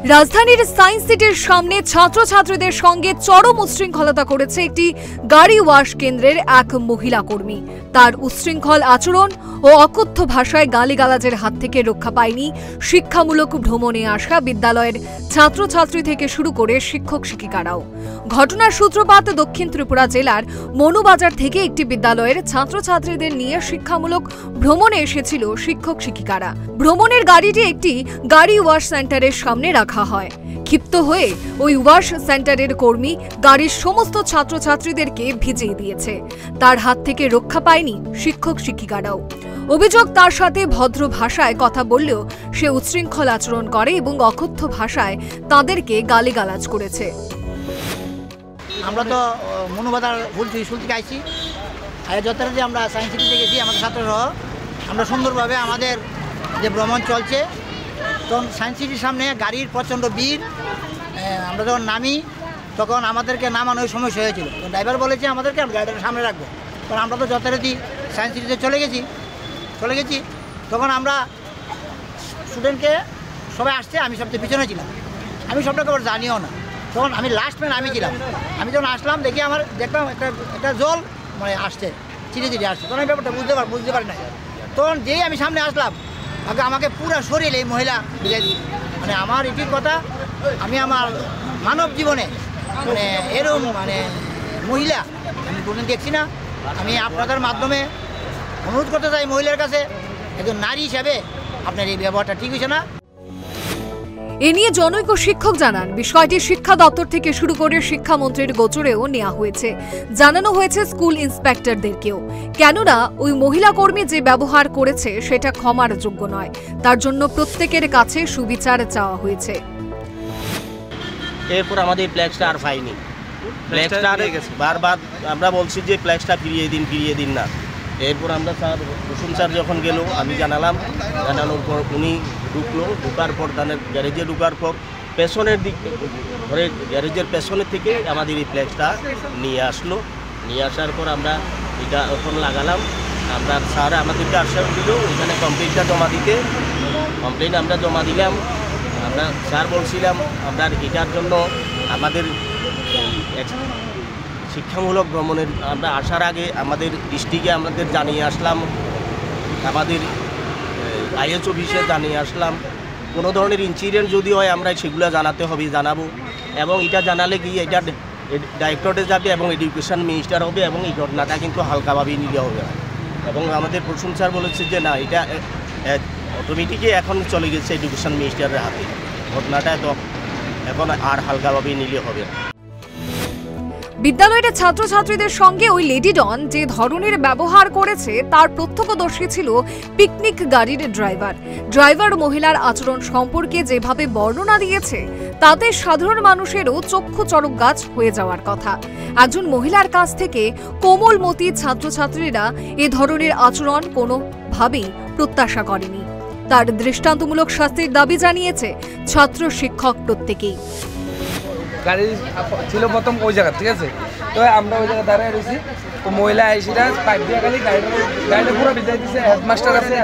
রাজধানীর সায়েন্স সিটির সামনে ছাত্রছাত্রীদের সঙ্গে চরম উচ্ছৃঙ্খলতা করেছে একটি গাড়ি ওয়াশ কেন্দ্রের এক মহিলা কর্মী। তার উচ্ছৃঙ্খল আচরণ ও অকথ্য ভাষায় গালিগালাজের হাত থেকে রক্ষা পায়নি শিক্ষামূলক ভ্রমণে আসা বিদ্যালয়ের ছাত্রছাত্রী থেকে শুরু করে শিক্ষক শিক্ষিকারাও। ঘটনার সূত্রপাত দক্ষিণ ত্রিপুরা জেলার মনুবাজার থেকে একটি বিদ্যালয়ের ছাত্রছাত্রীদের নিয়ে শিক্ষামূলক ভ্রমণে এসেছিল শিক্ষক শিক্ষিকারা। ভ্রমণের গাড়িটি একটি গাড়ি ওয়াশ সেন্টারের সামনে রাখা হয়। ক্ষিপ্ত হয়ে ওই ওয়াশ সেন্টারের কর্মী গাড়ির সমস্ত ছাত্রছাত্রীদেরকে ভিজিয়ে দিয়েছে। তার হাত থেকে রক্ষা পায়নি শিক্ষক শিক্ষিকারাও। অভিযোগ, তার সাথে ভদ্র ভাষায় কথা বললেও সে উচ্ছৃঙ্খল আচরণ করে এবং অকথ্য ভাষায় তাদেরকে গালিগালাজ করেছে। আমরা তো মনুবাজার স্কুল থেকে আইছি, যথারীতি আমরা সায়েন্স সিটিতে গেছি আমাদের ছাত্রসহ। আমরা সুন্দরভাবে আমাদের যে ভ্রমণ চলছে, তখন সায়েন্স সিটির সামনে গাড়ির প্রচণ্ড ভিড়। আমরা যখন নামি তখন আমাদেরকে নামানোর সমস্যা হয়েছিল। ড্রাইভার বলেছে আমাদেরকে গাড়িটার সামনে রাখবো, কারণ আমরা তো যথারীতি সায়েন্স সিটিতে চলে গেছি। তখন আমরা স্টুডেন্টকে সবাই আসছে, আমি সবচেয়ে পিছনে ছিলাম। আমি সবটাকে আবার জানিও না। তখন আমি লাস্ট ম্যান আমি ছিলাম। আমি যখন আসলাম দেখি দেখলাম একটা জল আসছে, চিড়ে আসছে। তখন আমি ব্যাপারটা বুঝতে পারি না। তখন যেই আমি সামনে আসলাম, আমাকে পুরো শরীর এই মহিলা বুঝাই দিই। আমার এটির কথা, আমি আমার মানব জীবনে এরকম মহিলা আমি কোনোদিন দেখছি না। আমি আপনাদের মাধ্যমে অনুরোধ করতে চাই মহিলার কাছে, একজন নারী হিসাবে আপনার এই ব্যবহারটা ঠিক হয়েছে না। এ নিয়ে জনৈক শিক্ষক জানান, বিষয়টি শিক্ষা দপ্তর থেকে শুরু করে শিক্ষামন্ত্রীর গোচরেও নেওয়া হয়েছে। জানানো হয়েছে স্কুল ইন্সপেক্টরদেরকেও। কেননা ওই মহিলা কর্মী যে ব্যবহার করেছে সেটা ক্ষমার যোগ্য নয়। তার জন্য প্রত্যেকের কাছে সুবিচার চাওয়া হয়েছে। এরপর আমাদের ফ্ল্যাগটা আর পাইনি। ফ্ল্যাগটা বারবার আমরা বলছি যে ফ্ল্যাগটা ফিরিয়ে দিন না। এরপর আমরা কুসুম স্যার যখন গেল, আমি জানানোর পর উনি ঢুকার পর গ্যারেজে ঢুকার পর পেছনের দিক ঘরে গ্যারেজের পেছনের থেকে আমাদের এই ফ্ল্যাগটা নিয়ে আসার পর আমরা এটা এখন লাগালাম। আমরা স্যার আমাদেরকে আশ্বাস দিল ওইখানে কমপ্লেনটা জমা দিলাম। আমরা স্যার বলছিলাম আমরা এটার জন্য আমাদের শিক্ষামূলক ভ্রমণের আমরা আসার আগে আমাদের ডিস্ট্রিক্টে আমাদের জানিয়ে আসলাম, আমাদের আইএস অফিসে জানিয়ে আসলাম। কোনো ধরনের ইনসিডেন্ট যদি হয় আমরা সেগুলো জানাবো, এবং এটা জানালে কি এটা ডাইরেক্টরেটে যাবে এবং এডুকেশন মিনিস্টার হবে, এবং এই ঘটনাটা কিন্তু হালকাভাবেই নিতে হবে। এবং আমাদের প্রসূন স্যার বলেছে যে না, এটা অটোমেটিকই এখন চলে গেছে এডুকেশন মিনিস্টারের হাতে, ঘটনাটা তো এখন আর হালকাভাবেই নিলে হবে। বিদ্যালয়ের ছাত্রছাত্রীদের সঙ্গে ওই লেডি ডন যে ধরনের ব্যবহার করেছে তার প্রত্যক্ষদর্শী ছিল পিকনিক গাড়ির ড্রাইভার মহিলার আচরণ সম্পর্কে যেভাবে বর্ণনা দিয়েছে তাতে সাধারণ মানুষেরও চক্ষু চড়ক গাছ হয়ে যাওয়ার কথা। একজন মহিলার কাছ থেকে কোমলমতি ছাত্রছাত্রীরা এ ধরনের আচরণ কোনোভাবেই প্রত্যাশা করেনি। তার দৃষ্টান্তমূলক শাস্তির দাবি জানিয়েছে ছাত্র শিক্ষক প্রত্যেকেই। গাড়ি ছিল প্রথম ওই জায়গা, ঠিক আছে। তো আমরা ওই জায়গায় দাঁড়িয়ে রয়েছি, তো মহিলা আইসিরা পাইপ দিয়ে খালি গাড়িটা পুরো ভিজাই দিচ্ছে। হেডমাস্টার আছে,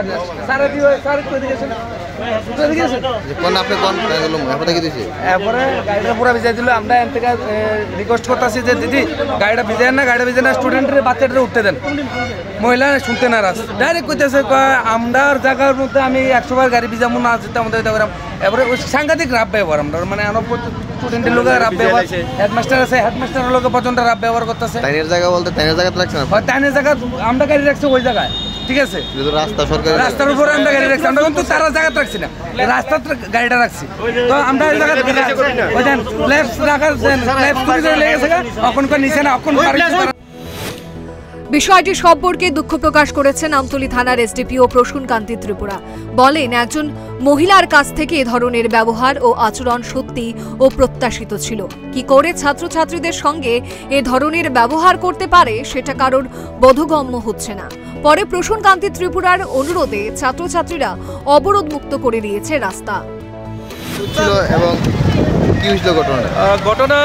এরপরে গাড়িটা পুরো ভিজাই দিল। আমরা এর থেকে রিকোয়েস্ট করতেছি যে দিদি গাড়িটা ভিজাই না, স্টুডেন্টের বাচ্চাটা উঠতে দেন। মহিলা শুনতে নারাজ, ডাইরেক্ট কইতেছে আমরা জায়গার মধ্যে আমি 100 বার গাড়ি ভিজাবো না, আমাদের এরপরে ওই সাংঘাতিক রাব ব্যবহার আমরা স্টুডেন্টের লোক রাব ব্যবহার, হেডমাস্টার আছে, হেডমাস্টারের লোক পর্যন্ত রাব ব্যবহার করতেছে। তাইনের জায়গা বলতে তাইনের জায়গা রাখছে না, তাইনের জায়গা আমরা গাড়ি রাখছি ওই জায়গায়, ঠিক আছে। রাস্তার উপরে আমরা গাড়ি রাখছি, আমরা কিন্তু তারা জায়গা রাখছি না, রাস্তার গাড়িটা রাখছি। তো আমরা ওই জায়গা রাখার নিচে না এখন। বিষয়টি সম্পর্কে দুঃখ প্রকাশ করেছেন আমতলী থানার এসডিপিও প্রসূন কান্তি ত্রিপুরা। বলেন, একজন মহিলার কাছ থেকে এ ধরনের ব্যবহার ও আচরণ সত্যি ও প্রত্যাশিত ছিল। কি করে ছাত্রছাত্রীদের সঙ্গে এ ধরনের ব্যবহার করতে পারে সেটা কারোর বোধগম্য হচ্ছে না। পরে প্রসূন কান্তি ত্রিপুরার অনুরোধে ছাত্রছাত্রীরা অবরোধ মুক্ত করে দিয়েছে রাস্তা। এবং কি হয়েছিল ঘটনা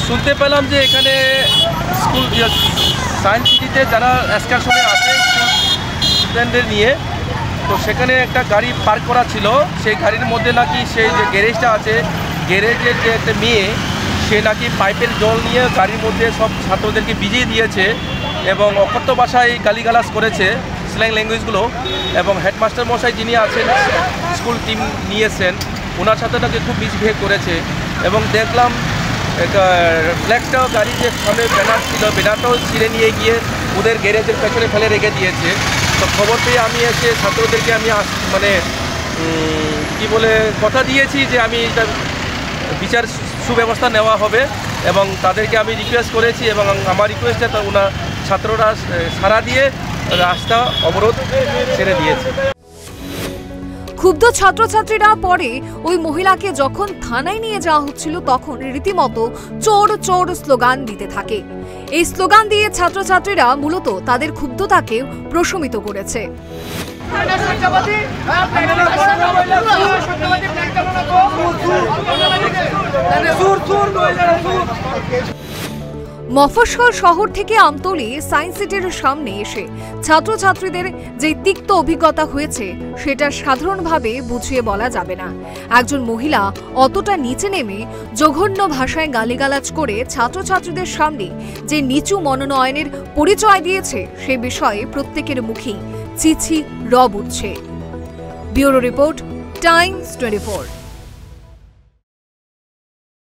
শুনতে পেলাম যে এখানে স্কুল সায়েন্স সিটিতে যারা এক্সকারশনে আসে স্টুডেন্টদের নিয়ে, তো সেখানে একটা গাড়ি পার্ক করা ছিল, সেই গাড়ির মধ্যে নাকি সেই যে গ্যারেজটা আছে, গ্যারেজের যে একটা মেয়ে, সে নাকি পাইপের জল নিয়ে গাড়ির মধ্যে সব ছাত্রদেরকে ভিজিয়ে দিয়েছে এবং অকথ্য ভাষায় গালিগালাজ করেছে, স্ল্যাং ল্যাঙ্গুয়েজগুলো। এবং হেডমাস্টার মশাই যিনি আছেন, স্কুল টিম নিয়েছেন, ওনার সাথে নাকি খুব মিসবিহেভ করেছে। এবং দেখলাম ফ্ল্যাগটাও, গাড়ির যে সামনে ব্যানার ছিল, ব্যানারটাও ছিঁড়ে নিয়ে গিয়ে ওদের গ্যারেজের পেছনে ফেলে রেখে দিয়েছে। তো খবর পেয়ে আমি এসে ছাত্রদেরকে আমি মানে কি বলে কথা দিয়েছি যে আমি এটা বিচার সুব্যবস্থা নেওয়া হবে এবং তাদেরকে আমি রিকোয়েস্ট করেছি এবং আমার রিকোয়েস্টে ওনার ছাত্ররা সাড়া দিয়ে রাস্তা অবরোধ ছেড়ে দিয়েছে। ক্ষুব্ধ ছাত্রছাত্রীরা পরে ওই মহিলাকে যখন থানায় নিয়ে যাওয়া হচ্ছিল তখন রীতিমতো চোর চোর স্লোগান দিতে থাকে। এই স্লোগান দিয়ে ছাত্রছাত্রীরা মূলত তাদের ক্ষুব্ধতাকে প্রশমিত করেছে। মফস্বল শহর থেকে আমতলী সায়েন্স সিটির সামনে এসে ছাত্রছাত্রীদের যে তিক্ত অভিজ্ঞতা হয়েছে সেটা সাধারণভাবে বুঝিয়ে বলা যাবে না। একজন মহিলা অতটা নিচে নেমে জঘন্য ভাষায় গালিগালাজ করে ছাত্রছাত্রীদের সামনে যে নিচু মনোনয়নের পরিচয় দিয়েছে সে বিষয়ে প্রত্যেকের মুখেই ছিছি রব উঠছে। Bureau report, Times 24।